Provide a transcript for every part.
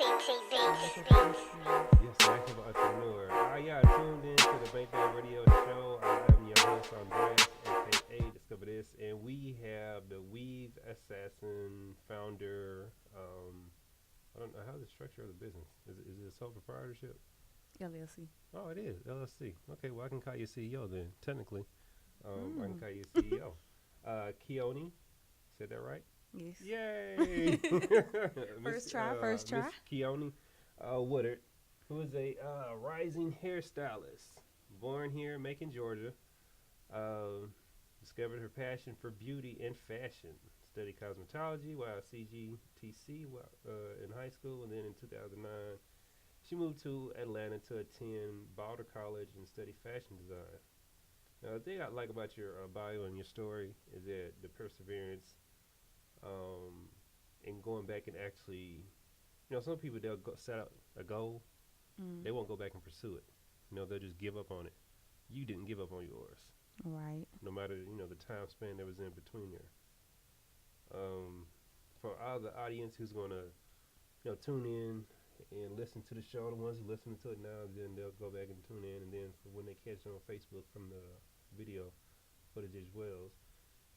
Yes, active entrepreneur. Yeah, tuned in to the Bankedoutt radio show. I am your host, Andreas, aka Discover This, and we have the Weave Assassin founder. I don't know how's the structure of the business. Is it a sole proprietorship? LLC. Oh, it is LLC. Okay, well I can call you CEO then. Technically, I can Mm. call you CEO. Keoni, said that right? Yes. Yay! First try, first Miss try. Keoni Woodard, who is a rising hairstylist, born here in Macon, Georgia. Discovered her passion for beauty and fashion. Studied cosmetology while at CGTC in high school, and then in 2009, she moved to Atlanta to attend Boulder College and study fashion design. Now, the thing I like about your bio and your story is that the perseverance um, and going back and actually, some people they'll set out a goal, Mm. they won't go back and pursue it. They'll just give up on it. You didn't give up on yours, Right. no matter the time span that was in between there. Um, for all the audience who's gonna tune in and listen to the show, the ones who listening to it now, then they'll go back and tune in, and then for when they catch it on Facebook from the video footage as well.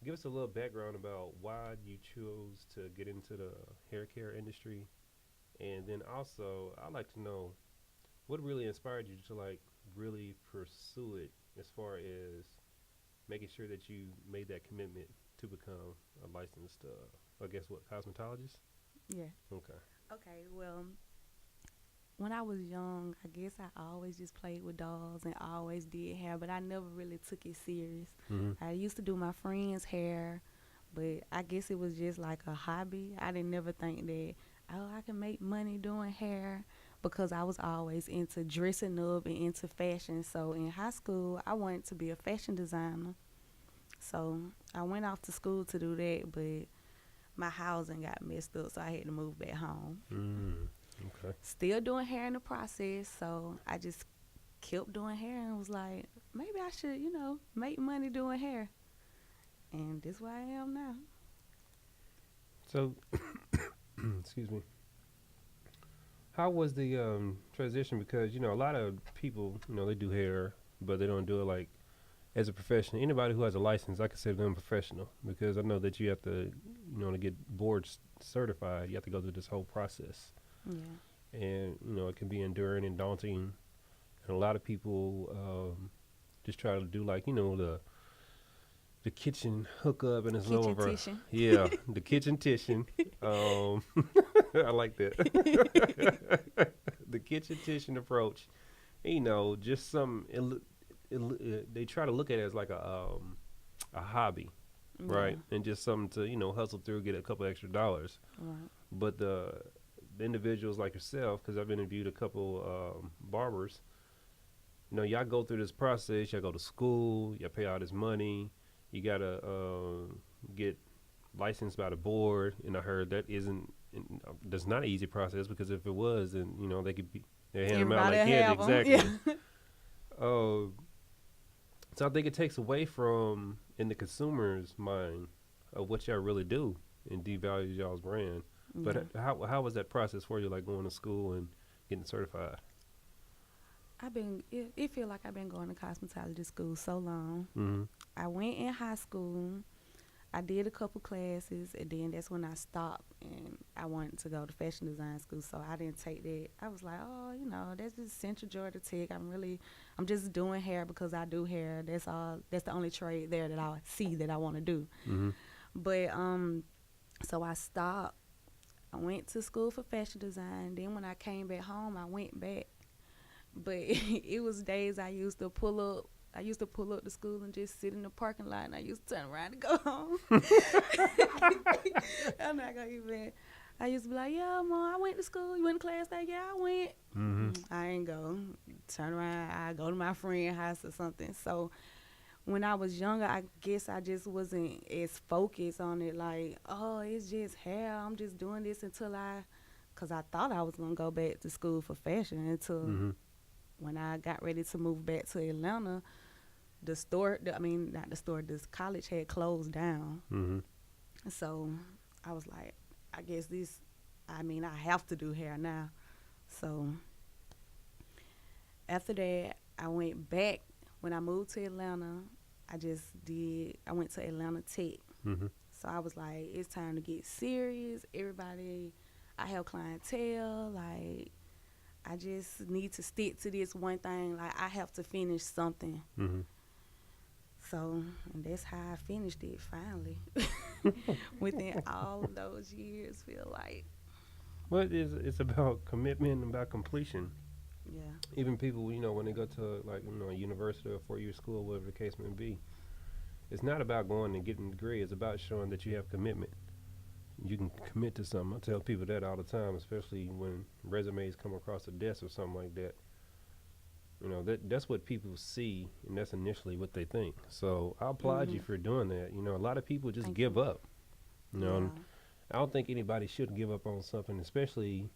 Give us a little background about why you chose to get into the hair care industry, and then also I'd like to know what really inspired you to really pursue it, as far as making sure that you made that commitment to become a licensed, I guess what, cosmetologist? Yeah. Okay. Okay. Well, when I was young, I guess I always just played with dolls and always did hair, but I never really took it serious. Mm-hmm. I used to do my friends' hair, but I guess it was just like a hobby. I didn't never think that, oh, I can make money doing hair, because I was always into dressing up and into fashion. So in high school, I wanted to be a fashion designer. So I went off to school to do that, but my housing got messed up, so I had to move back home. Mm. Okay. Still doing hair in the process, so I just kept doing hair and was like, maybe I should, make money doing hair. And this where I am now. So, excuse me. How was the transition? Because a lot of people, they do hair, but they don't do it like as a profession. Anybody who has a license, I consider them professional, because I know that you have to, to get board certified, you have to go through this whole process, Yeah. and it can be enduring and daunting. And a lot of people just try to do the kitchen hookup, and it's low Kitchen over. tissue. Yeah, the kitchen tissue. I like that. The kitchen tissue approach. Just some. They try to look at it as like a hobby, right? Yeah. And just something to hustle through, get a couple extra dollars. Right. But the individuals like yourself, because I've interviewed a couple barbers. Y'all go through this process. Y'all go to school. Y'all pay all this money. You gotta get licensed by the board, and I heard that that's not an easy process, because if it was, then they could be they hand them out Everybody like candy. have 'em. Exactly. Yeah. So I think it takes away from in the consumer's mind of what y'all really do, and devalues y'all's brand. But Yeah. how was that process for you, like going to school and getting certified? It feel like I've been going to cosmetology school so long. Mm-hmm. I went in high school. I did a couple classes, and then that's when I stopped, and I wanted to go to fashion design school, so I didn't take that. I was like, oh, that's just Central Georgia Tech. I'm just doing hair because I do hair. That's all. That's the only trade there that I see that I want to do. Mm-hmm. But so I stopped. I went to school for fashion design. Then when I came back home, I went back. But it was days I used to pull up. I used to pull up to school and just sit in the parking lot, and I used to turn around and go home. I'm not gonna even. I used to be like, yeah, Mom, I went to school. You went to class that? Yeah, I went. Mm-hmm. I ain't go. Turn around. I go to my friend's house or something. So when I was younger, I guess I just wasn't as focused on it. Like, oh, it's just hair. I'm just doing this because I thought I was gonna go back to school for fashion until. Mm-hmm. When I got ready to move back to Atlanta, not the store, this college had closed down. Mm-hmm. So I was like, I guess I mean, I have to do hair now. So after that, I went back. When I moved to Atlanta, I went to Atlanta Tech. Mm-hmm. So I was like, it's time to get serious. Everybody, I have clientele. Like, I just need to stick to this one thing. Like, I have to finish something. Mm-hmm. So, and that's how I finished it finally. Within all of those years, feel like, But it's about commitment and about completion. yeah. Even people, when they go to like a university or 4 year school, whatever the case may be, it's not about going and getting a degree. It's about showing that you have commitment. You can commit to something. I tell people that all the time, especially when resumes come across the desk or something like that. That's what people see, and that's initially what they think. So I applaud you for doing that. A lot of people just Thank give you. up. Yeah. And I don't think anybody should give up on something, especially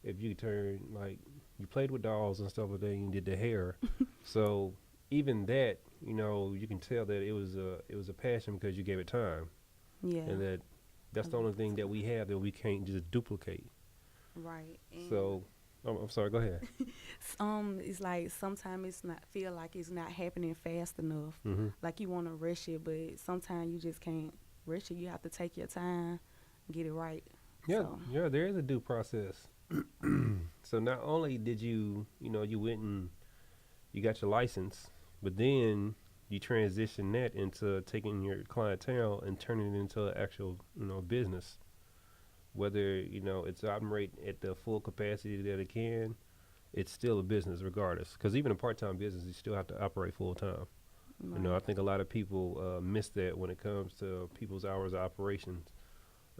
if you turn like you played with dolls and stuff like that. And you did the hair, so even that, you can tell that it was a passion because you gave it time, Yeah. and that's the only thing that we have that we can't just duplicate. Right. And So, I'm sorry. Go ahead. it's like sometimes it's not feel like it's not happening fast enough. Hmm. Like you want to rush it, but sometimes you just can't rush it. You have to take your time, get it right. Yeah, So yeah. There is a due process. So not only did you went and you got your license, but then you transition that into taking your clientele and turning it into an actual, business. Whether, it's operating at the full capacity that it can, it's still a business regardless. Because even a part-time business, you still have to operate full-time. right. I think a lot of people miss that when it comes to people's hours of operations.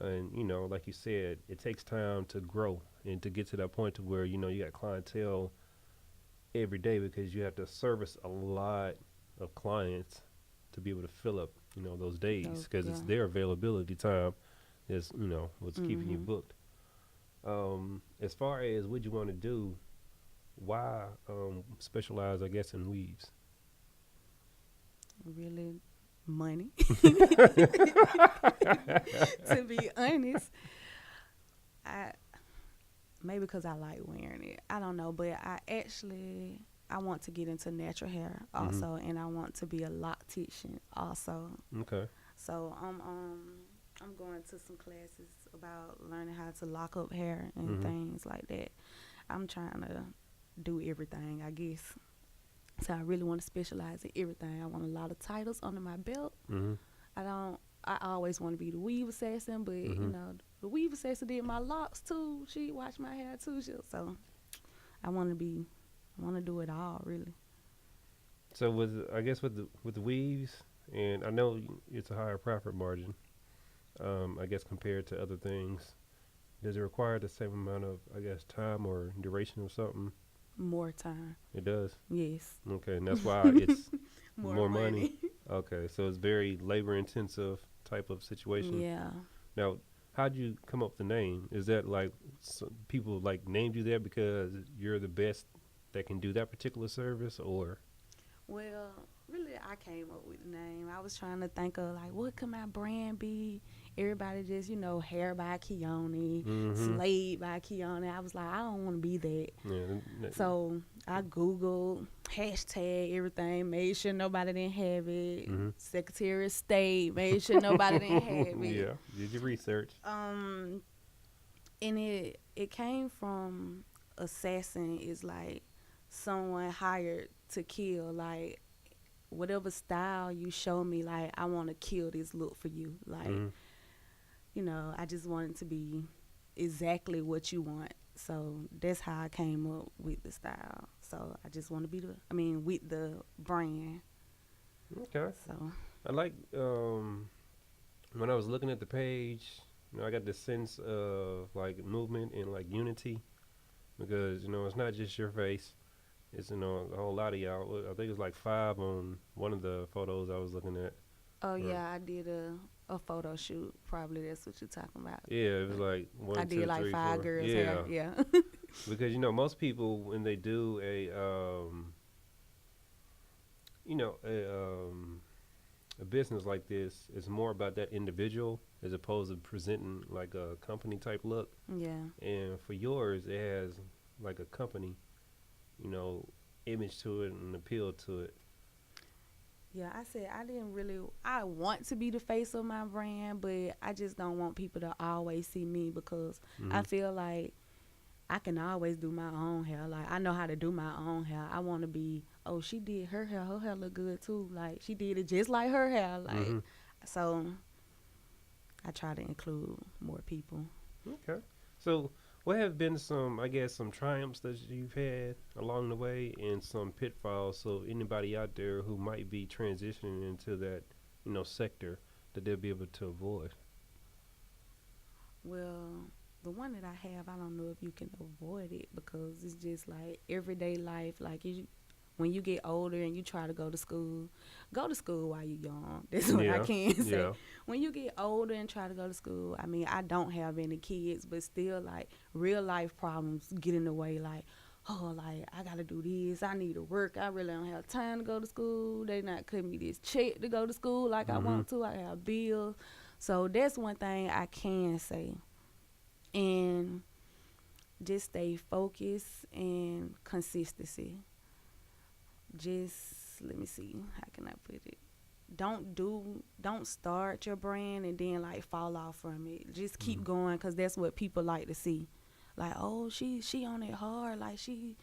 And, like you said, it takes time to grow and to get to that point to where, you got clientele every day because you have to service a lot of clients to be able to fill up, those days because Yeah. it's their availability time is, what's keeping you Mhm. booked. As far as what you want to do, why specialize, I guess, in weaves? Really, money. To be honest, I maybe because I like wearing it. I don't know, but I want to get into natural hair Hmm. also, and I want to be a loctician also. Okay. So I'm going to some classes about learning how to lock up hair and Hmm. things like that. I'm trying to do everything, I guess. So I really want to specialize in everything. I want a lot of titles under my belt. Hmm. I don't. I always want to be the weave assassin, but Hmm. the weave assassin did my locks too. She watched my hair too. So I want to be. I want to do it all, really. So I guess with the weaves, and I know it's a higher profit margin. I guess compared to other things, does it require the same amount of, I guess, time or duration of something? More time. It does. Yes. Okay, and that's why it's More more money. money. Okay, so it's very labor intensive type of situation. Yeah. Now, how'd you come up with the name? Is that like people like named you that because you're the best that can do that particular service, or? Well, really, I came up with the name. I was trying to think of like, what could my brand be? Everybody just, hair by Keoni, Mm-hmm. Slade by Keoni. I was like, I don't want to be that. Yeah. So I Googled hashtag everything, made sure nobody didn't have it. Mm-hmm. Secretary of State, made sure nobody didn't have it. Yeah. Did your research? Um, and it came from assassin is like someone hired to kill. Like whatever style you show me, like I want to kill this look for you. Like Mm-hmm. I just want it to be exactly what you want. So that's how I came up with the style. So I just want to be with the brand. Okay. So I like when I was looking at the page, I got this sense of like movement and like unity because it's not just your face. It's a whole lot of y'all. I think it was like five on one of the photos I was looking at. oh Or, yeah, I did a photo shoot. Probably that's what you're talking about. yeah, it was like one, I two, did like three, five four. girls Yeah, hair. Yeah. because most people when they do you know a, um, a business like this, it's more about that individual as opposed to presenting like a company type look. Yeah. And for yours, it has like a company, you know, image to it and appeal to it. Yeah, I said I didn't really. I want to be the face of my brand, but I just don't want people to always see me because I Hmm. feel like I can always do my own hair. Like I know how to do my own hair. I want to be. Oh, she did her hair. Her hair look good too. Like she did it just like her hair. Like Hmm. so, I try to include more people. Okay. So, what have been some, I guess, some triumphs that you've had along the way, and some pitfalls? So, anybody out there who might be transitioning into that, sector, that they'll be able to avoid. Well, the one that I have, I don't know if you can avoid it because it's just like everyday life. Like when you get older and you try to go to school while you're young. That's what I Yeah. can say. Yeah. When you get older and try to go to school, I mean, I don't have any kids, but still, like real life problems get in the way. Like, oh, like I gotta do this. I need to work. I really don't have time to go to school. They not cutting me this check to go to school like I Hmm. want to. I have bills. So that's one thing I can say. And just stay focused and consistency. Just let me see, how can I put it? Don't start your brand and then like fall off from it. Just keep Hmm. going because that's what people like to see. Like, oh, she on it hard. Like she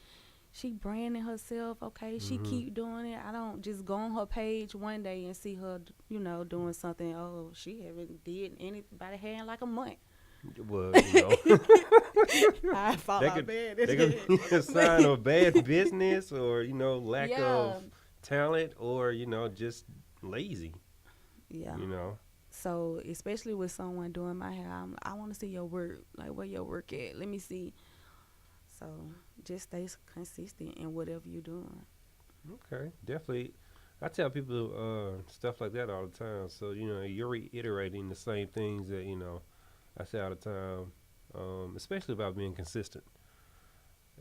branding herself. Okay, she Hmm. keep doing it. I don't just go on her page one day and see her, doing something. Oh, she haven't did anybody had in like a month. Well, I fall that out could bad. that could be a sign of bad business, or lack of Yeah, talent, or just lazy. yeah. You know. So especially with someone doing my hair, I want to see your work. Like where your work at? Let me see. So just stay consistent in whatever you're doing. Okay, definitely. I tell people stuff like that all the time. So you're reiterating the same things that I say all the time, especially about being consistent.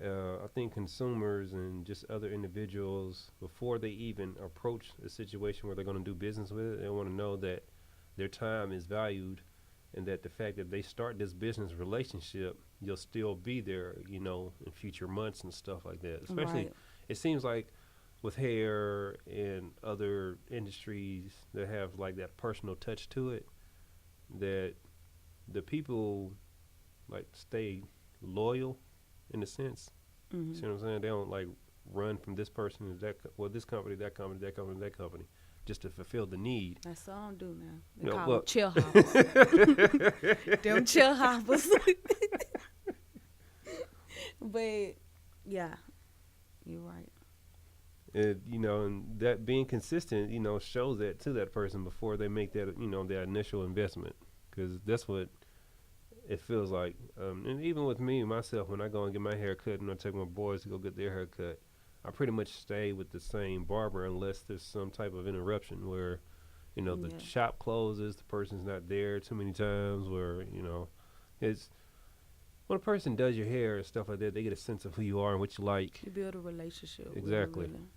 I think consumers and just other individuals, before they even approach a situation where they're going to do business with it, they want to know that their time is valued, and that the fact that they start this business relationship, you'll still be there, in future months and stuff like that. Especially, Right. it seems like with hair and other industries that have like that personal touch to it, that the people like stay loyal in a sense. Hmm. See what I'm saying? They don't like run from this person to that, this company, that company, that company, that company, just to fulfill the need. That's all I do now. They You know, call them well, chill hoppers. Them chill hoppers. But yeah, you're right. and that being consistent, shows that to that person before they make that, that initial investment, because that's what it feels like. And even with me myself, when I go and get my hair cut, and I take my boys to go get their hair cut, I pretty much stay with the same barber unless there's some type of interruption where, the Yeah, shop closes, the person's not there too many times, where, it's when a person does your hair and stuff like that, they get a sense of who you are and what you like. you build a relationship with them, Exactly. really.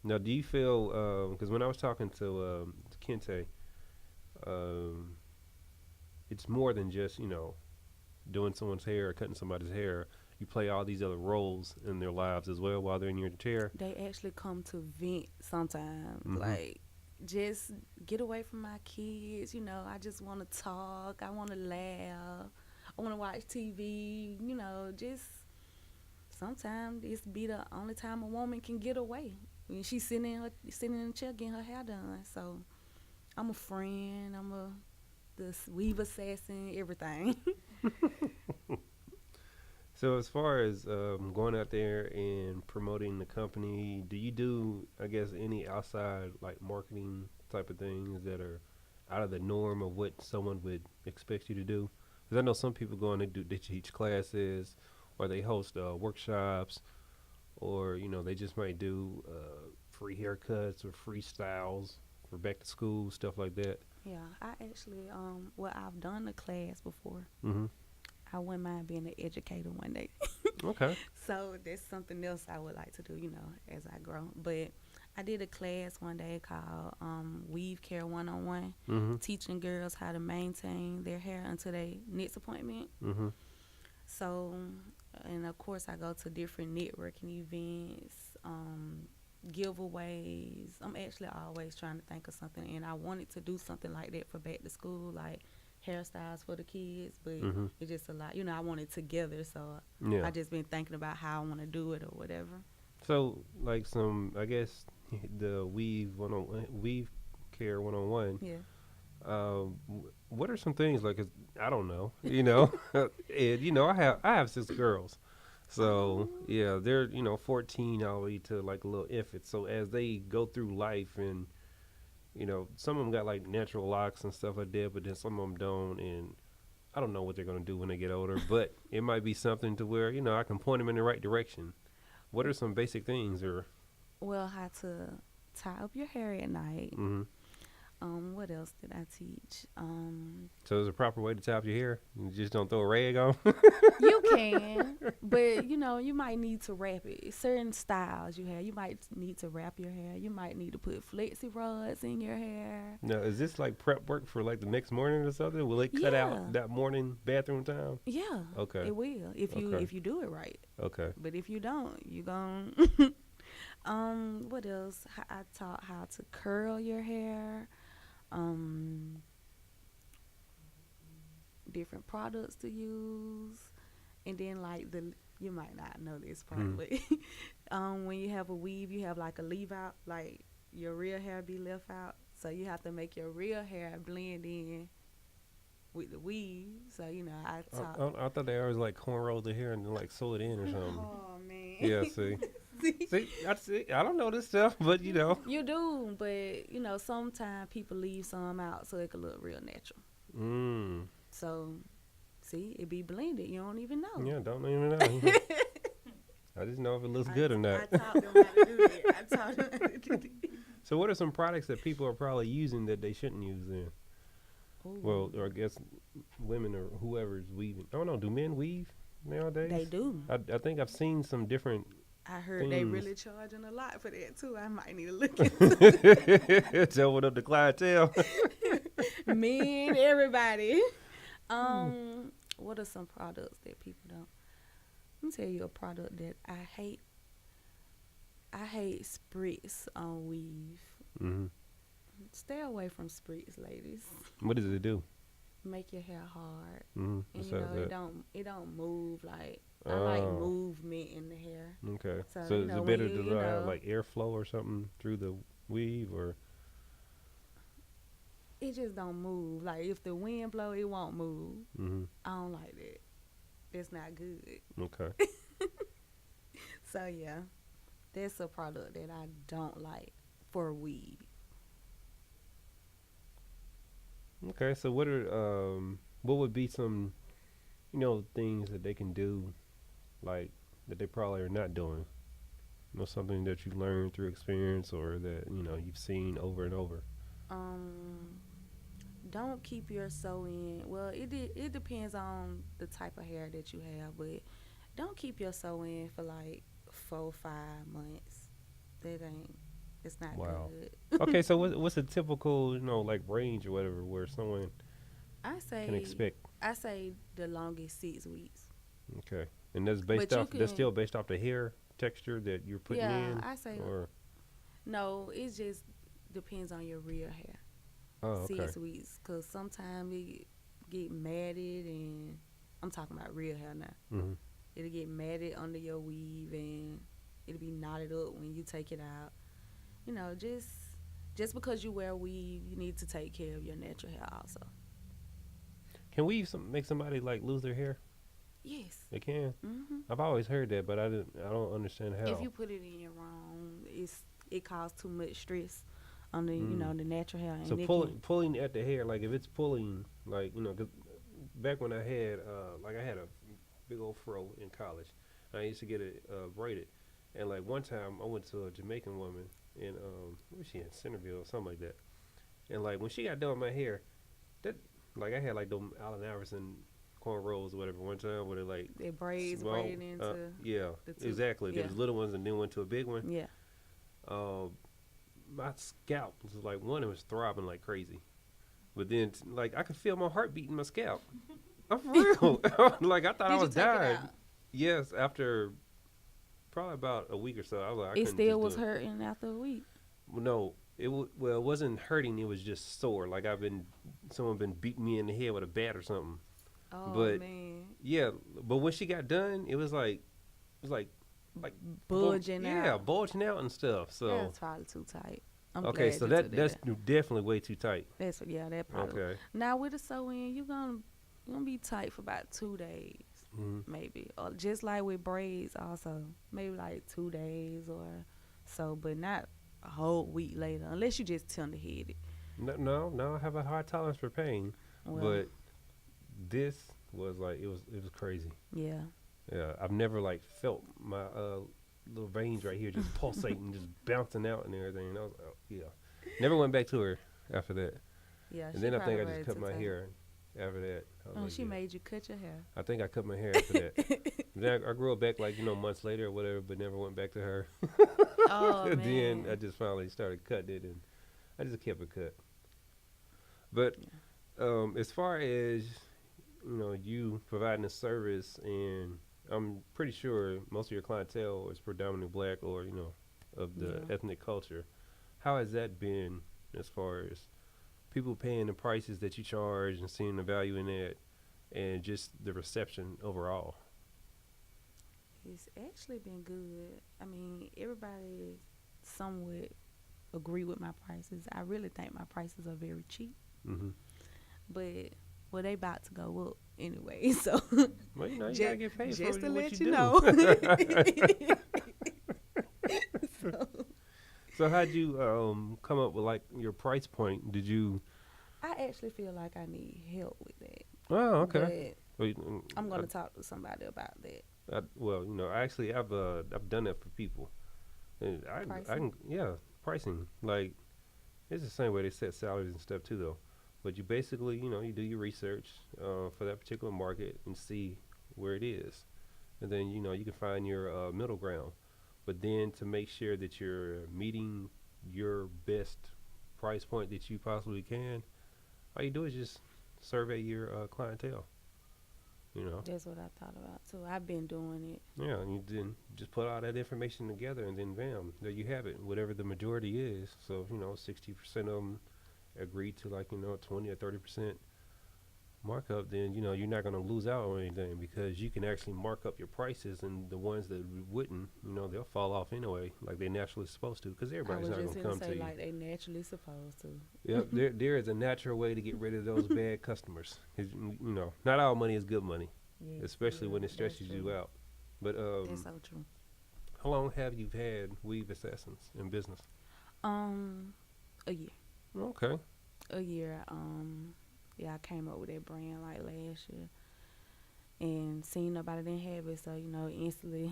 Now, do you feel, because when I was talking to Kente, um, it's more than just, doing someone's hair or cutting somebody's hair. You play all these other roles in their lives as well while they're in your chair. They actually come to vent sometimes. Hmm. Like, just get away from my kids. I just want to talk. I want to laugh. I want to watch TV. Just sometimes it's be the only time a woman can get away when she's sitting in the chair getting her hair done. So I'm a friend. I'm the weave assassin. Everything. So as far as going out there and promoting the company, do you do, I guess, any outside like marketing type of things that are out of the norm of what someone would expect you to do? Because I know some people go and they teach classes, or they host workshops, or they just might do free haircuts or freestyles for back to school stuff like that. Yeah, I actually well, I've done a class before. Hmm. I wouldn't mind being an educator one day. Okay. So that's something else I would like to do, as I grow. But I did a class one day called Weave Care 101, Mhm. teaching girls how to maintain their hair until their next appointment. Mhm. So, and of course, I go to different networking events, giveaways. I'm actually always trying to think of something, and I wanted to do something like that for back to school, like hairstyles for the kids, but Mhm. it's just a lot. I want it together, so Yeah. I just been thinking about how I want to do it or whatever. So like some, I guess the weave care 101. Yeah. What are some things like? 'Cause I don't know, and I have 6 girls, so Oh. yeah, they're 14 all the way to like a little infant. So as they go through life, and some of them got like natural locks and stuff like that, but then some of them don't, and I don't know what they're gonna do when they get older. But it might be something to where I can point them in the right direction. What are some basic things, or? Well, how to tie up your hair at night. Mhm. What else did I teach? So there's a proper way to tie up your hair. You just don't throw a rag on. You can, but you might need to wrap it. Certain styles you have, you might need to wrap your hair. You might need to put flexi rods in your hair. Now, is this like prep work for like the next morning or something? Will it cut Yeah. out that morning bathroom time? Yeah, Okay. it will Okay. if you do it right. Okay. But if you don't, you gon' what else? I taught how to curl your hair. Um, different products to use, and then like you might not know this part, Mhm. but when you have a weave, you have like a leave out, like your real hair be left out, so you have to make your real hair blend in with the weave. So I I, taught. I thought they always like cornroll the hair and then like sew it in or something. Oh man. Yeah. See. See. I don't know this stuff, but You do, but sometimes people leave some out so it can look real natural. Mm. So, see, it be blended. You don't even know. Yeah. Don't even know. I just know if it looks good or not. I taught them how to do that. I taught them how to do that. So what are some products that people are probably using that they shouldn't use then? Ooh. Well, or I guess women or whoever's weaving. I don't know. Do men weave nowadays? They do. I think I've seen some different. I heard they things. really charging a lot for that too. I might need to look into It's opened up the clientele. men, everybody. What are some products that people don't? Let me tell you a product that I hate. I hate spritz on weave. Hmm. Stay away from spritz, ladies. What does it do? Make your hair hard, Mm-hmm. and it don't move like. I Oh. like movement in the hair. Okay. So, So is it better when to have like airflow or something through the weave, or? it just don't move. Like if the wind blow, it won't move. Mm-hmm. I don't like that. That's not good. Okay. So yeah, that's a product that I don't like for weave. Okay. So what would be some things that they can do, like that they probably are not doing? Something that you learned through experience, or that you've seen over and over. Um, don't keep your sew in. Well, it depends on the type of hair that you have, but don't keep your sew in for like 4-5 months. It's not Wow. good. Okay. So what's a typical like range or whatever where someone I can expect? say the longest 6 weeks. Okay. And that's But you that's still can- based off the hair texture that you're putting in? I say Or no. It just depends on your real hair. oh, okay. 6 weeks, cause sometimes it get matted, and I'm talking about real hair now. Hmm. It'll get matted under your weave, and it'll be knotted up when you take it out. Just because you wear weave, you need to take care of your natural hair also. Can we make somebody like lose their hair? Yes. They can. Hmm. I've always heard that, but I don't understand how. If you put it in wrong, it causes too much stress on the the natural hair. And so it pulling at the hair, like if it's pulling, like 'cause back when I had I had a big old fro in college, I used to get it braided, and like one time I went to a Jamaican woman in where was she, in Centerville or something like that, and like when she got done with my hair, that like I had like them Allen Iverson cornrows or whatever one time where they like it braids small, braided into yeah, the two. exactly. Yeah. There was little ones and then went to a big one. Yeah. Um, my scalp was like one, it was throbbing like crazy, but then like I could feel my heart beating my scalp. I'm for real. Like I thought I Did you was take it dying. out? Yes, after probably about a week or so, I was like, I It couldn't still just do was it. hurting after a week. Well, no, well, it wasn't hurting. It was just sore. Like someone been beating me in the head with a bat or something. Oh But man, yeah, but when she got done, it was like bulging yeah, out. bulging out and stuff. So That's probably too tight. I'm okay, glad so you took that that's out. definitely way too tight. That's yeah, that probably. Okay. Now with the sew in, you gonna be tight for about 2 days, Hmm. maybe, or just like with braids, also maybe like 2 days or so, but not a whole week later, unless you just tender headed. No, no, no, I have a high tolerance for pain, Well, but this was like it was crazy. yeah, Yeah, I've never like felt my little veins right here just pulsating, just bouncing out and everything. And I was like, oh, yeah, never went back to her after that. yeah. And She then I probably think I just ready cut to my take. hair after that. I was Oh, like, she yeah. made you cut your hair. I think I cut my hair after that. Then I grew it back like months later or whatever, but never went back to her. Oh Then I man. just finally started cutting it, and I just kept it cut. But Yeah. as far as you providing a service, and I'm pretty sure most of your clientele is predominantly black or of the Yeah. ethnic culture. How has that been as far as people paying the prices that you charge and seeing the value in that, and just the reception overall? It's actually been good. I mean, everybody somewhat agree with my prices. I really think my prices are very cheap, Hmm. but well, they about to go up anyway. So Well, you gotta just, get paid for just to what let you you do. know. So So how'd you come up with like your price point? Did you? I actually feel like I need help with that, Oh, okay. but Well, I'm gonna talk to somebody about that well, actually, I've done that for people. And I pricing. can, yeah, pricing. Like it's the same way they set salaries and stuff too, though. But you basically, you do your research for that particular market and see where it is, and then you can find your middle ground. But then to make sure that you're meeting your best price point that you possibly can, all you do is just survey your clientele. You know, That's what I thought about too. I've been doing it. yeah, and you then just put all that information together, and then bam, there you have it. Whatever the majority is, so 60% of them agree to like 20 or 30% markup, then you're not going to lose out on anything because you can actually mark up your prices, and the ones that wouldn't, they'll fall off anyway, like they naturally supposed to, because I everybody's was not just going to gonna come say to you. like they naturally supposed to. Yep, there is a natural way to get rid of those bad customers. 'Cause, not all money is good money, Yes, especially yeah, when it that's stretches you true. out. But That's so true. how long have you had Weave Assassins in business? Um, a year. Okay. A year. Yeah, I came up with that brand like last year, and seen nobody didn't have it, so instantly,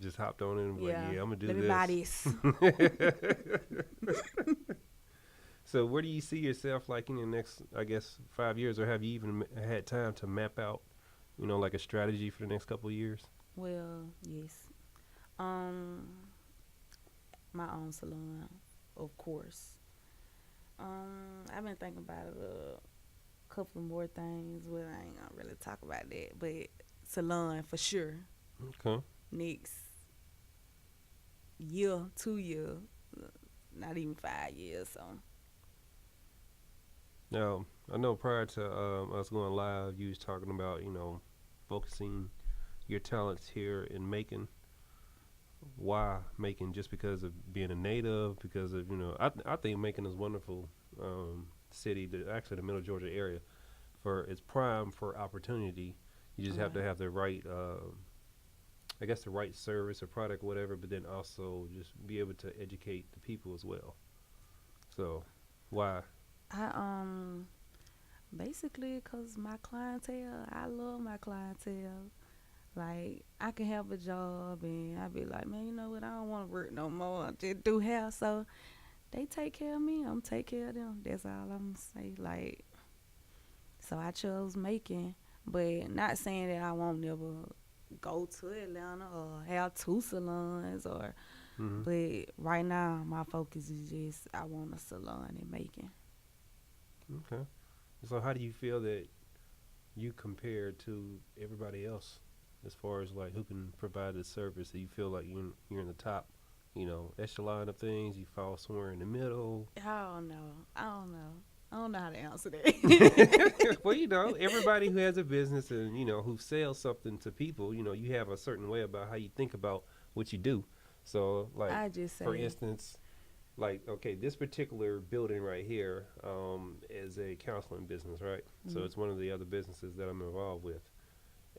Just hopped on it and was like, yeah, yeah, I'm gonna let me do buy this. this. So where do you see yourself like in the next, I guess, 5 years, or have you even had time to map out, like a strategy for the next couple of years? Well, yes. Um, my own salon, of course. I've been thinking about a couple more things. Well, I ain't gonna really talk about that, but salon for sure. Okay. Next year, 2 year, not even 5 years. So Now I know prior to us going live, you was talking about focusing your talents here in Macon. Why Macon? Just because of being a native? Because of I think Macon is a wonderful city. Actually, the Middle Georgia area, for it's prime for opportunity. You just have to right. have the right, I guess, the right service or product, whatever. But then also just be able to educate the people as well. So, why? I basically cause my clientele, I love my clientele. Like I can have a job and I be like, man, you know what? I don't want to work no more. I just do hair, so they take care of me. I'm take care of them. That's all I'm say. Like, so I chose Macon, but not saying that I won't never go to Atlanta or have two salons or Hmm. But right now, my focus is just I want a salon in Macon. Okay. So how do you feel that you compare to everybody else as far as like who can provide the service? Do you feel like you're in the top, echelon of things? You fall somewhere in the middle? I don't know. I don't know. I don't know how to answer that. Well, everybody who has a business and who sells something to people, you have a certain way about how you think about what you do. So, like, I just for say, instance, like, okay, this particular building right here is a counseling business, right? So mm, it's one of the other businesses that I'm involved with.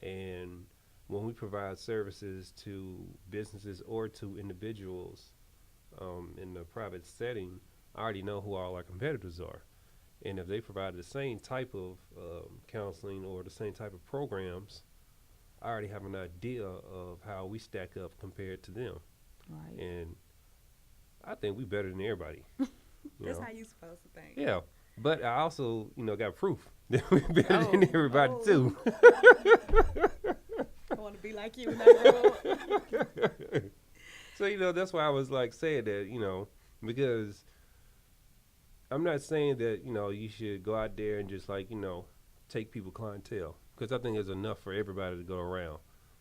And when we provide services to businesses or to individuals in the private setting, I already know who all our competitors are. And if they provide the same type of counseling or the same type of programs, I already have an idea of how we stack up compared to them. right. And I think we better than everybody. You That's know, how you supposed to think. yeah. But I also, got proof that we better than Oh, everybody oh. too. I want to be like you when I grow up. So that's why I was like saying that because I'm not saying that you should go out there and just like take people clientele because I think there's enough for everybody to go around.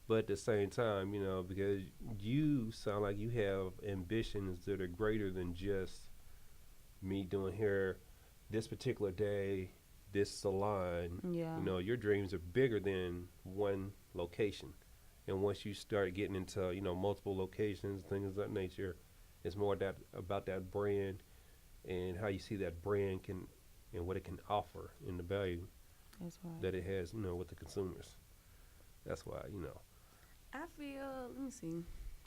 But at the same time, because you sound like you have ambitions that are greater than just me doing hair this particular day, this salon. Yeah, Your dreams are bigger than one location. And once you start getting into multiple locations, things of that nature, it's more that about that brand and how you see that brand can and what it can offer and the value that's right. that it has, with the consumers. That's why. I feel, let me see,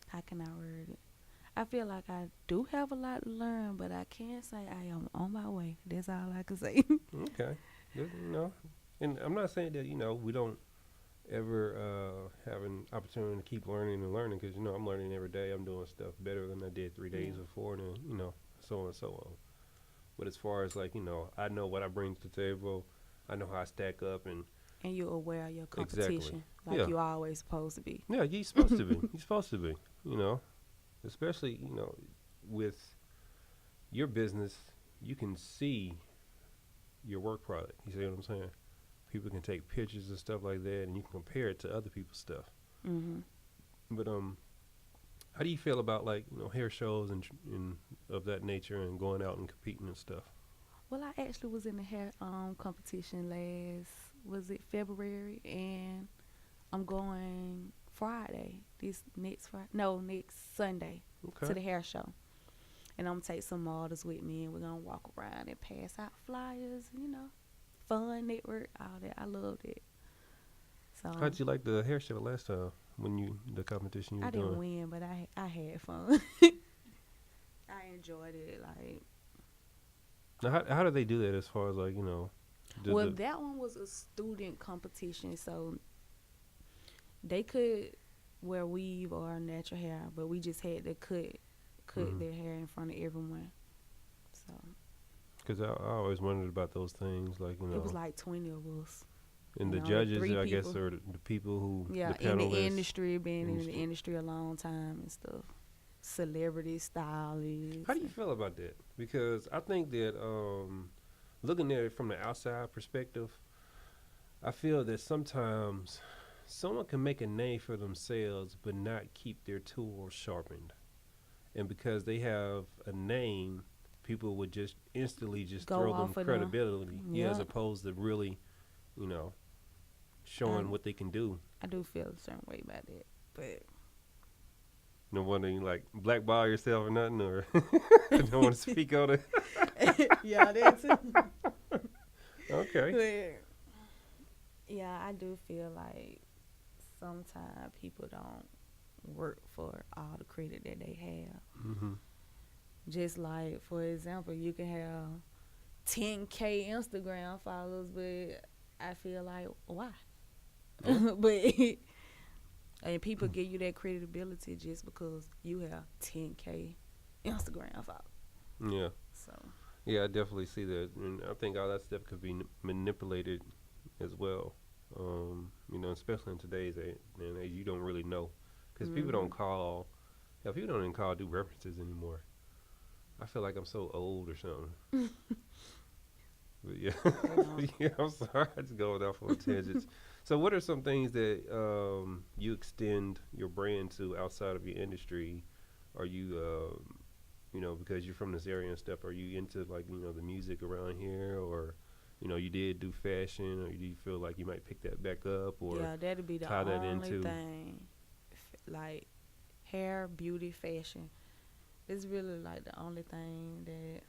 how can I word it? I feel like I do have a lot to learn, but I can't say I am on my way. That's all I can say. Okay. And I'm not saying that, we don't ever have an opportunity to keep learning and learning because, I'm learning every day. I'm doing stuff better than I did 3 days Yeah, before and, so on and so on. But as far as like, I know what I bring to the table. I know how I stack up and and you're aware of your exactly. competition, like Yeah. you always supposed to be. Yeah, you're supposed to be. You're supposed to be, especially, with your business, you can see your work product. You see what I'm saying? People can take pictures and stuff like that and you can compare it to other people's stuff. Hmm. But how do you feel about like, hair shows and of that nature and going out and competing and stuff? Well, I actually was in the hair competition last, was it February, and I'm going Friday. This next Friday, no, next Sunday Okay. to the hair show, and I'm gonna take some models with me, and we're gonna walk around and pass out flyers. Fun network, all that. I loved it. So How'd you like the hair show last time when the competition you I were didn't doing? win, but I had fun. I enjoyed it. Like, Now, how do they do that as far as like, well, the that one was a student competition, so they could wear weave or natural hair, but we just had to cut mhm. their hair in front of everyone. So Because I always wondered about those things, like it was like 20 of us. and the Only judges, three I guess, people. are the people who Yeah, the in the panelists. industry, being in the Industry. industry a long time and stuff. Celebrity stylists. How do you feel about that? Because I think that looking at it from the outside perspective, I feel that sometimes someone can make a name for themselves but not keep their tools sharpened, and because they have a name, people would just instantly just Go throw them off of them. credibility, yeah, as Yeah, opposed to really, you know, I, showing what they can do. I do feel a certain way about that. But No wonder you like blackball yourself or nothing, or don't want to speak on it. yeah, that too. Okay. But yeah, I do feel like sometimes people don't work for all the credit that they have. Mm-hmm. Just like, for example, you can have 10K Instagram followers, but I feel like, why? Yeah. But and people give you that credibility just because you have 10K Instagram followers. Yeah. So Yeah, I definitely see that, and I think all that stuff could be manipulated as well. Especially in today's age, you don't really know because people hmm don't call Yeah, people don't even do references anymore. I feel like I'm so old or something. But yeah, They don't. yeah. I'm sorry, I just going off on tangents. So, what are some things that you extend your brand to outside of your industry? Are you, because you're from this area and stuff? Are you into like the music around here, or you did do fashion, or do you feel like you might pick that back up, or Yeah, that'd be the tie that only into? thing. Like hair, beauty, fashion. It's really like the only thing that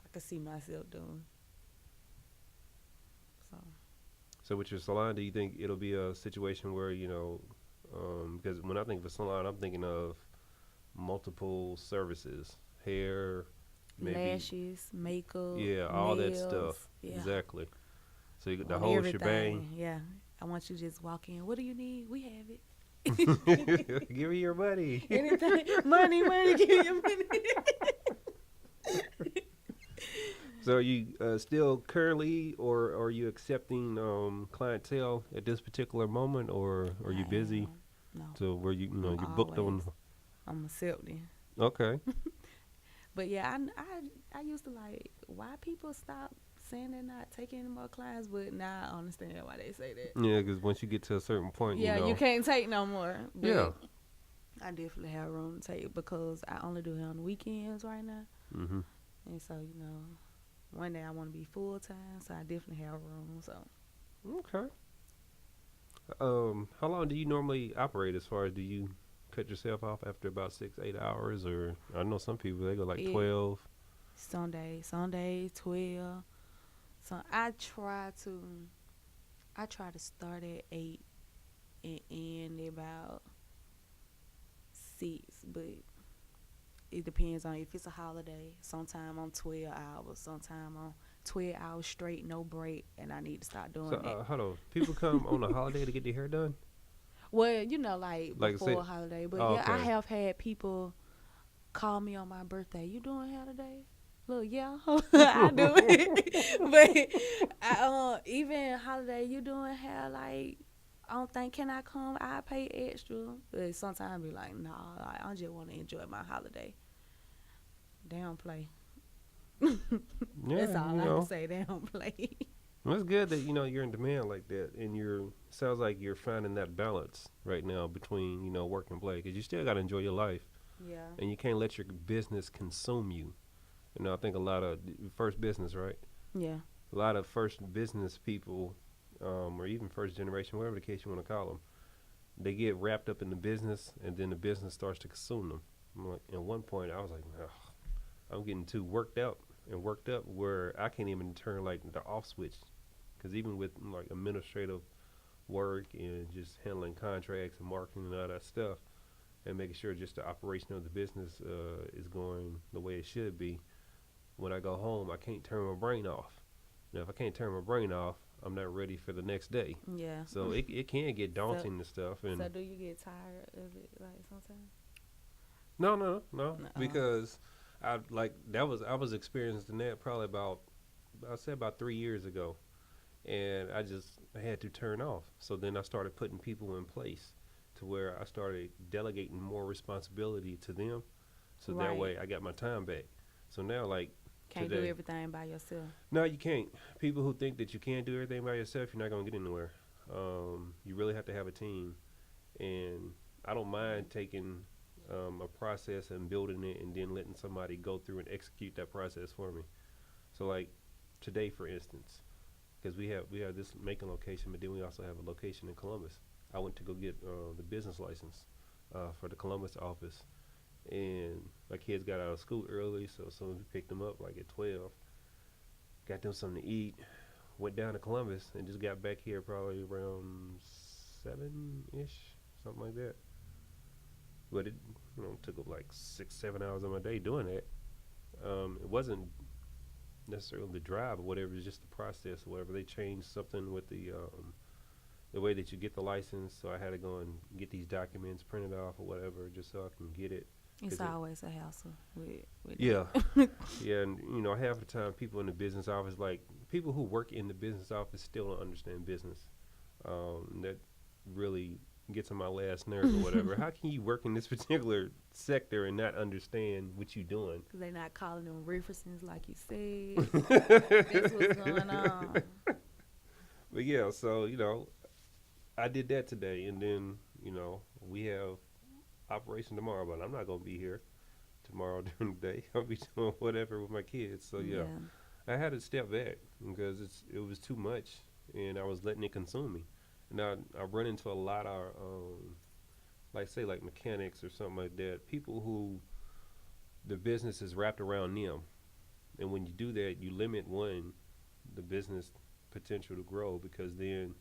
I could see myself doing. So So, with your salon, do you think it'll be a situation where because when I think of a salon, I'm thinking of multiple services, hair, maybe, lashes, makeup, yeah, all that nails, stuff. yeah, Exactly. So you got the on whole shebang. everything. Yeah, I want you to just walk in. What do you need? We have it. Give me your money. Anything, money, money, give me your money. So are you still currently, or are you accepting clientele at this particular moment, or are you I busy? am. No, So where I'm you're booked always. on? I'm accepting. Okay. But yeah, I used to like why people stop saying they're not taking any more clients, but now I understand why they say that. Yeah, because once you get to a certain point, Yeah, you can't take no more. Yeah. But I definitely have room to take because I only do it on the weekends right now. Mm-hmm. And so, one day I want to be full time, so I definitely have room. So Okay. How long do you normally operate? As far as do you cut yourself off after about 6, 8 hours, or I know some people they go like it 12. Sunday 12. So I try to start at 8 and end at about 6, but it depends on if it's a holiday. Sometime I'm 12 hours, sometime I'm 12 hours straight, no break, and I need to start doing So it. hold on, people come on a holiday to get their hair done. Well, like Like I before said, a holiday, but oh, yeah, I okay. have had people call me on my birthday. You doing hair today? Look, yeah, I do it. But even holiday, you doing hair like I don't think can I come? I pay extra. But sometimes I be like, nah, I just want to enjoy my holiday. They don't play. That's Yeah, all I can say. They don't play. well, it's good that you're in demand like that, and sounds like you're finding that balance right now between work and play, because you still got to enjoy your life, Yeah. and you can't let your business consume you. I think a lot of first business, right? Yeah. A lot of first business people, or even first generation, whatever the case you want to call them, they get wrapped up in the business, and then the business starts to consume them. At one point, I was like, ugh, I'm getting too worked out and worked up where I can't even turn like the off switch, because even with like administrative work and just handling contracts and marketing and all that stuff, and making sure just the operation of the business is going the way it should be. When I go home, I can't turn my brain off. Now, if I can't turn my brain off, I'm not ready for the next day. Yeah. So it can get daunting and stuff. And So do you get tired of it like sometimes? no, No. because I was experiencing that probably I said about 3 years ago, and I had to turn off. So then I started putting people in place to where I started delegating more responsibility to them, so that Right. way I got my time back. So now, like Can't do today, everything by yourself. no, you can't. People who think that you can't do everything by yourself, you're not gonna get anywhere. You really have to have a team, and I don't mind taking a process and building it, and then letting somebody go through and execute that process for me. So, like today, for instance, because we have this Macon location, but then we also have a location in Columbus. I went to go get the business license for the Columbus office, and my kids got out of school early, so as soon as we picked them up, like at 12, got them something to eat, went down to Columbus, and just got back here probably around 7-ish, something like that. But it took up like 6, 7 hours of my day doing that. It wasn't necessarily the drive or whatever, it's just the process or whatever. They changed something with the way that you get the license, so I had to go and get these documents printed off or whatever just so I can get it. It's always a hassle with Yeah. Yeah, and half the time people in the business office, like people who work in the business office, still don't understand business. That really gets on my last nerve or whatever. How can you work in this particular sector and not understand what you're doing? Because they're not calling them references like you said. That's what's going on. But yeah, so I did that today, and then we have operation tomorrow, but I'm not gonna be here tomorrow during the day. I'll be doing whatever with my kids. So yeah. I had to step back because it was too much, and I was letting it consume me. And I run into a lot of like mechanics or something like that. People who the business is wrapped around them, and when you do that, you limit the business potential to grow, because then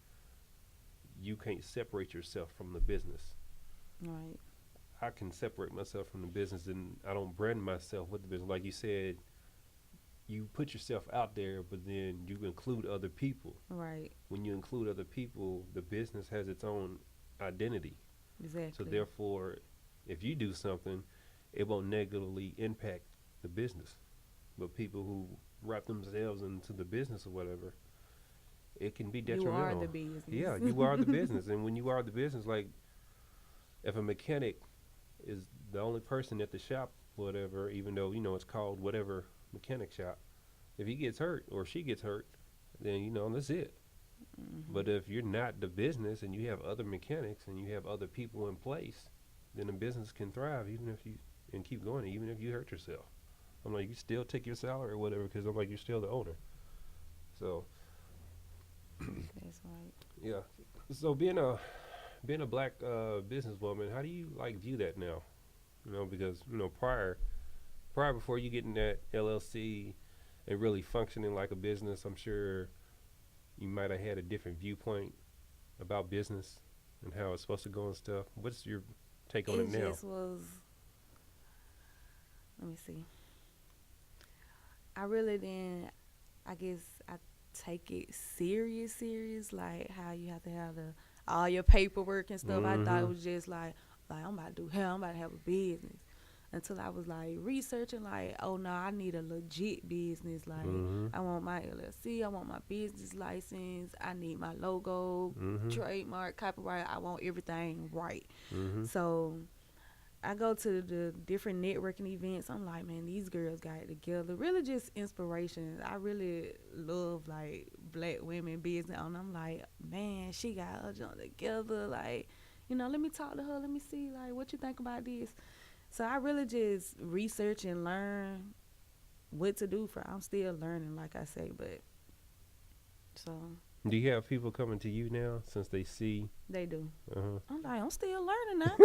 you can't separate yourself from the business. Right. I can separate myself from the business, and I don't brand myself with the business. Like you said, you put yourself out there, but then you include other people. Right. When you include other people, the business has its own identity. Exactly. So therefore, if you do something, it won't negatively impact the business. But people who wrap themselves into the business or whatever, it can be detrimental. You are the business. Yeah, you are the business. And when you are the business, like if a mechanic is the only person at the shop, whatever, even though, it's called whatever mechanic shop, if he gets hurt or she gets hurt, then, that's it. Mm-hmm. But if you're not the business and you have other mechanics and you have other people in place, then the business can thrive and keep going, even if you hurt yourself. I'm like, you still take your salary or whatever, because I'm like, you're still the owner. So that's right. Yeah. So being a black businesswoman, how do you view that now? Because prior before you getting that LLC and really functioning like a business, I'm sure you might have had a different viewpoint about business and how it's supposed to go and stuff. What's your take on it now? It just was. Let me see. I really didn't. I guess I take it serious, like how you have to have all your paperwork and stuff. Mm-hmm. I thought it was just like I'm about to do hell, I'm about to have a business. Until I was researching, oh no, I need a legit business. Mm-hmm. I want my LLC, I want my business license, I need my logo, mm-hmm. trademark, copyright. I want everything right. Mm-hmm. So I go to the different networking events. I'm like, man, these girls got it together. Really just inspiration. I really love black women business. And I'm like, man, she got her joint together. Let me talk to her. Let me see what you think about this. So I really just research and learn what to do I'm still learning, like I say, but so. Do you have people coming to you now since they see? They do. Uh-huh. I'm like, I'm still learning now.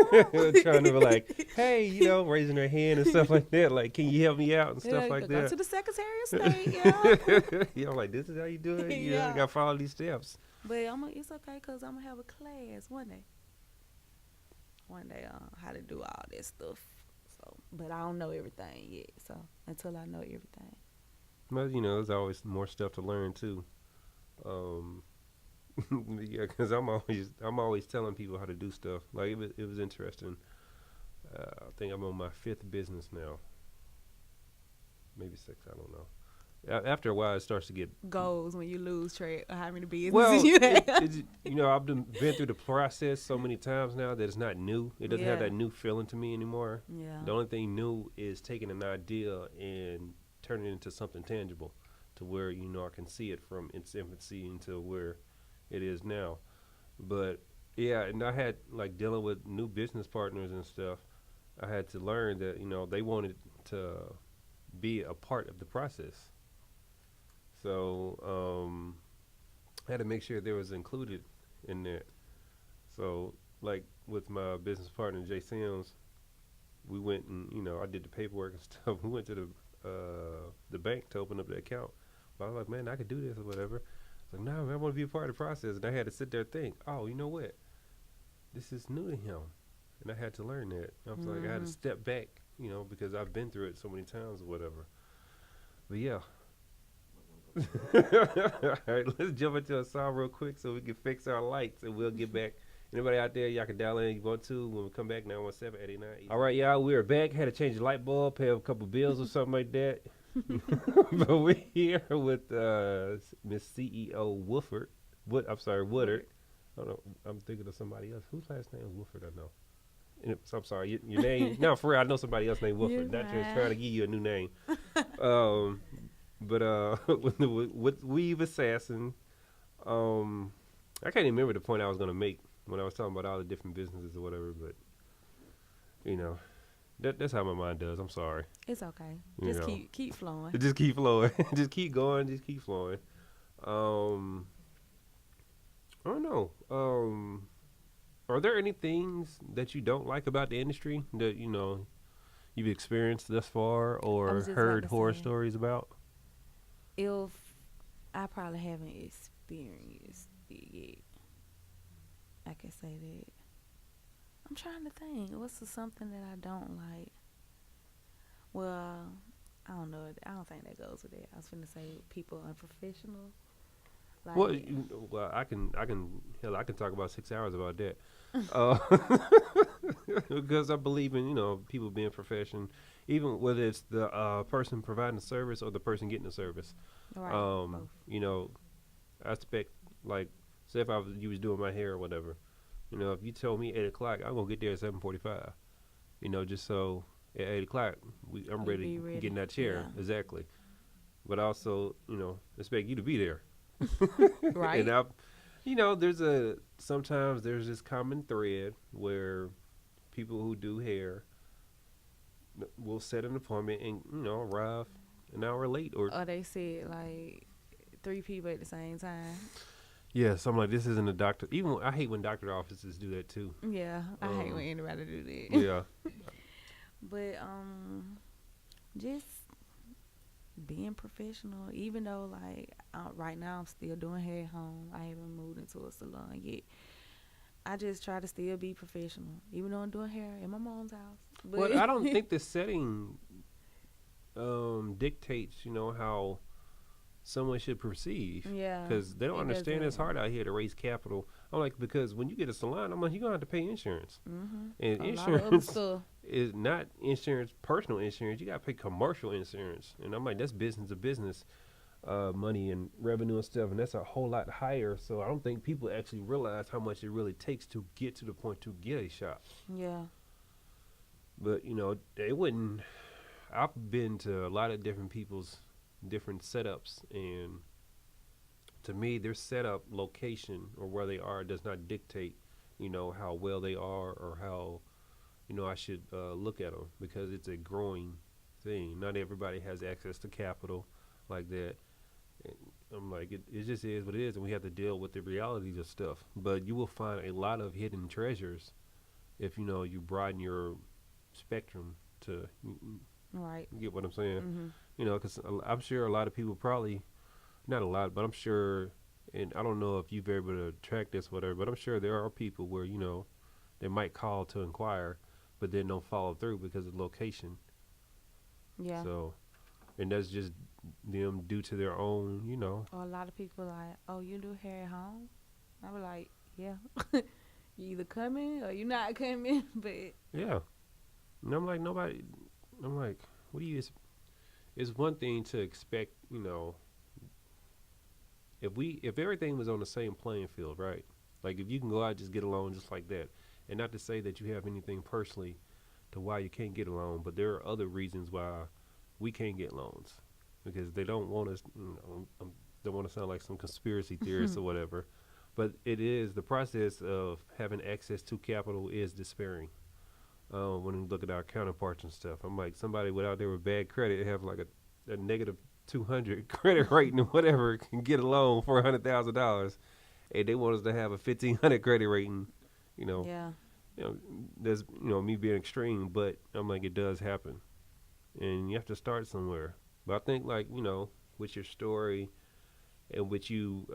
Trying to be like, hey, raising their hand and stuff like that. Like, can you help me out and stuff like that? Go to the Secretary of State, yeah. Yeah, I'm like, this is how you do it. Yeah. I got to follow these steps. But it's okay because I'm going to have a class one day. How to do all this stuff. So, but I don't know everything yet. So until I know everything. But, there's always more stuff to learn, too. Yeah, because I'm always telling people how to do stuff. Like it was interesting. I think I'm on my 5th business now, maybe 6. I don't know. After a while, it starts to get goals when you lose track of how many businesses well, you have. I've been through the process so many times now that it's not new. It doesn't have that new feeling to me anymore. Yeah. The only thing new is taking an idea and turning it into something tangible, to where I can see it from its infancy into where it is now. But yeah, and I had dealing with new business partners and stuff. I had to learn that they wanted to be a part of the process. So I had to make sure they was included in that. So with my business partner Jay Sims, we went and I did the paperwork and stuff. We went to the bank to open up the account. But I was like, man, I could do this or whatever. I was like, no, man, I want to be a part of the process. And I had to sit there and think, oh, you know what? This is new to him. And I had to learn that. I was like, I had to step back, because I've been through it so many times or whatever. But yeah. All right, let's jump into a song real quick so we can fix our lights, and we'll get back. Anybody out there, y'all can dial in if you want to. When we come back, 917-889. All right, y'all, we're back. Had to change the light bulb, pay a couple bills or something like that. But we're here with Miss CEO Woodard. I don't know. I'm thinking of somebody else. Whose last name is Woodford? I know. I'm sorry. Your name? No, for real. I know somebody else named You're Woodford. Not just trying to right. give you a new name. Um, but with Weave Assassin, um, I can't even remember the point I was gonna make when I was talking about all the different businesses or whatever. But you know, that's how my mind does. I'm sorry. It's okay. You Just know, keep flowing. just keep flowing. Just keep going. Just keep flowing. Um, I don't know. Are there any things that you don't like about the industry that you've experienced thus far I was or just about heard to horror say, stories about? if I probably haven't experienced it yet, I can say that. I'm trying to think. What's something that I don't like? Well, I don't know. I don't think that goes with it. I was finna say people unprofessional. Well, Like, well, hell, I can talk about 6 hours about that. Uh, because I believe in people being professional, even whether it's the person providing the service or the person getting the service. right, both. You know, I expect like say if you was doing my hair or whatever. If you told me 8 o'clock, I'm gonna get there at 7:45. Just so at 8 o'clock I'm You ready be to get in ready. that chair Yeah. exactly. But also, expect you to be there. And Right? there's sometimes there's this common thread where people who do hair will set an appointment and arrive an hour late or Or they said like three people at the same time. yeah, something like this isn't a doctor. Even I hate when doctor offices do that too. Yeah, I hate when Um, anybody do that. yeah, But just being professional. Even though like right now I'm still doing hair at home. I haven't moved into a salon yet. I just try to still be professional, even though I'm doing hair in my mom's house. but But I don't think the setting dictates how someone should perceive yeah, because they don't it understand it's doesn't. hard out here to raise capital. I'm like because when you get a salon, I'm like you're gonna have to pay insurance, and A lot of other insurance stuff. is not insurance, personal insurance. You gotta pay commercial insurance, and I'm like that's business to business money and revenue and stuff, and that's a whole lot higher. So I don't think people actually realize how much it really takes to get to the point to get a shop. Yeah, But they wouldn't. I've been to a lot of different people's different setups, and to me, their setup location or where they are does not dictate, how well they are or how I should look at them because it's a growing thing. Not everybody has access to capital like that. And I'm like, it just is what it is, and we have to deal with the realities of stuff. But you will find a lot of hidden treasures if you broaden your spectrum to right. you get what I'm saying. Mhm. Because I'm sure a lot of people probably not a lot, but I'm sure, and I don't know if you've ever able to track this, whatever. But I'm sure there are people where they might call to inquire, but then don't follow through because of location. Yeah. So, and that's just them due to their own, Or a lot of people like, oh, you do hair at home? I be like, yeah. You either coming or you not coming. But yeah. And I'm like nobody. I'm like, what do you? It's one thing to expect, if everything was on the same playing field, right? Like if you can go out and just get a loan just like that, and not to say that you have anything personally to why you can't get a loan, but there are other reasons why we can't get loans because they don't want us. Don't want to sound like some conspiracy theorist or whatever, but it is the process of having access to capital is despairing. When you look at our counterparts and stuff, I'm like somebody without there with bad credit have like a negative 200 credit rating or whatever can get a loan for $100,000, and they want us to have a 1,500 credit rating. You know, yeah, you know, there's me being extreme, but I'm like it does happen, and you have to start somewhere. But I think like with your story and with you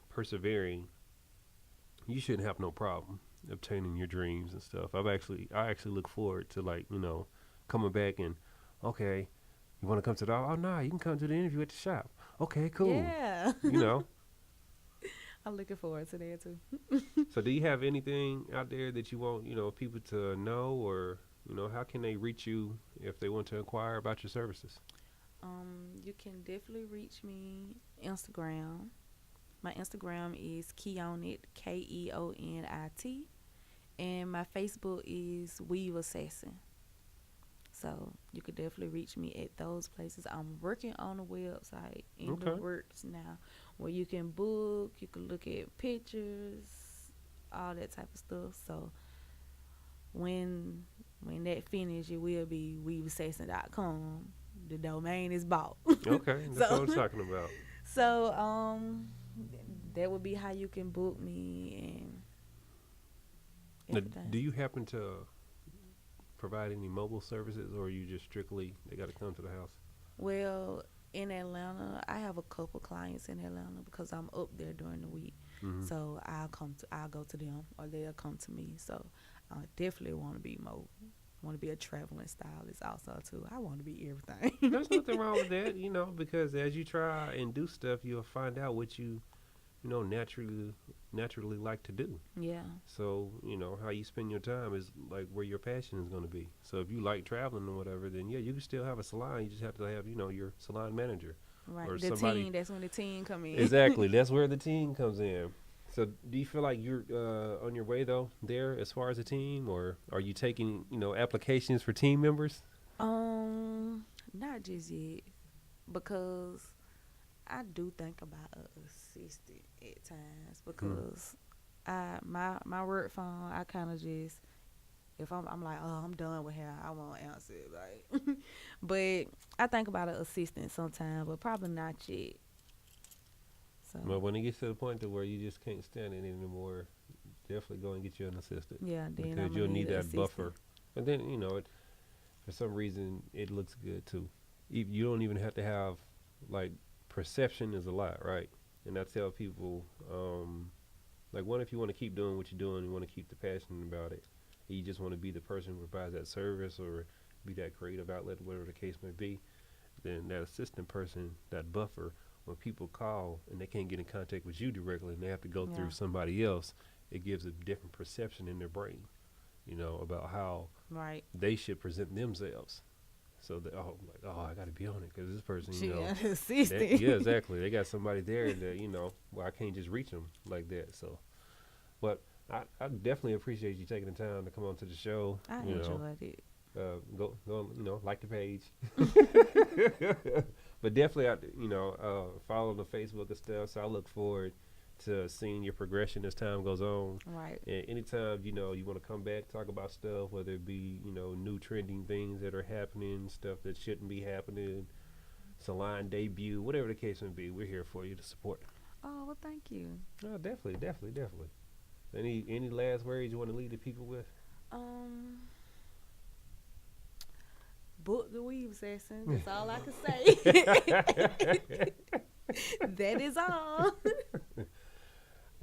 persevering, you shouldn't have no problem obtaining your dreams and stuff. I actually look forward to like coming back and okay, you want to come to the oh nah, you can come to the interview at the shop. Okay, cool. yeah. You know. I'm looking forward to that too. So do you have anything out there that you want people to know or how can they reach you if they want to inquire about your services? You can definitely reach me Instagram. My Instagram is Keonit, Keonit, and my Facebook is Weave Assassin. So you could definitely reach me at those places. I'm working on a website in the Okay. works now, where you can book, you can look at pictures, all that type of stuff. So when that finish, it will be weaveassassin.com. The domain is bought. Okay, that's what I'm talking about. So that would be how you can book me and Now, everything. do you happen to provide any mobile services, or are you just strictly they got to come to the house? Well, in Atlanta, I have a couple clients in Atlanta because I'm up there during the week. Mm-hmm. So I'll go to them or they'll come to me. So I definitely want to be mobile. Want to be a traveling stylist also too. I want to be everything. There's nothing wrong with that, because as you try and do stuff, you'll find out what you naturally like to do. Yeah, So, how you spend your time is like where your passion is going to be. So if you like traveling or whatever, then yeah, you can still have a salon. You just have to have, your salon manager. right. Or The somebody. team. That's when the team come in. Exactly. That's where the team comes in. So do you feel like you're on your way though there as far as a team, or are you taking, applications for team members? Not just yet, because I do think about an assistant at times because my work phone, I kind of just, if I'm like, oh, I'm done with her, I won't answer it, like. But I think about an assistant sometimes, but probably not yet. So Well, when it gets to the point to where you just can't stand it anymore, definitely go and get you an assistant, yeah, then because I'm you'll gonna need an that assistant. buffer. And then for some reason it looks good too. You don't even have to have like perception is a lot, right? And I tell people, like, one, if you want to keep doing what you're doing, you want to keep the passion about it. You just want to be the person who provides that service or be that creative outlet, whatever the case may be. Then that assistant person, that buffer, when people call and they can't get in contact with you directly and they have to go through Yeah. somebody else, it gives a different perception in their brain, about how Right. they should present themselves. So that, I got to be on it because this person, She an that, assistant. yeah, exactly. They got somebody there that, well, I can't just reach them like that. So, but I definitely appreciate you taking the time to come on to the show. I enjoyed it. Go, like the page. But definitely, follow the Facebook and stuff. So I look forward to seeing your progression as time goes on. Right. And anytime, you want to come back, talk about stuff, whether it be, new trending things that are happening, stuff that shouldn't be happening, salon debut, whatever the case may be, we're here for you to support. Oh, well, thank you. Oh, definitely. Any last words you want to leave the people with? Book the weave session. That's all I can say. That is all.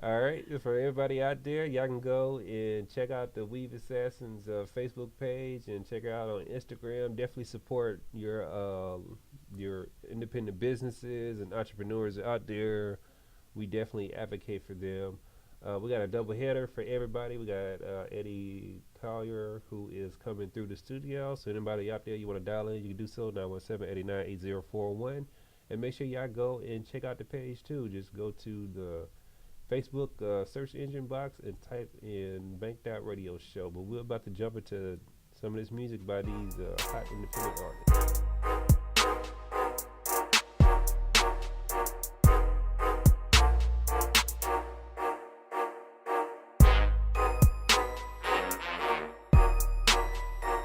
All right, for everybody out there, y'all can go and check out the Weave Assassins Facebook page and check her out on Instagram. Definitely support your independent businesses and entrepreneurs out there. We definitely advocate for them. We got a double header for everybody. We got Eddie Collier, who is coming through the studio. So anybody out there you want to dial in, you can do so, 917-889-8041. And make sure y'all go and check out the page too. Just go to the Facebook search engine box and type in Bankedoutt Radio Show. But we're about to jump into some of this music by these hot independent artists.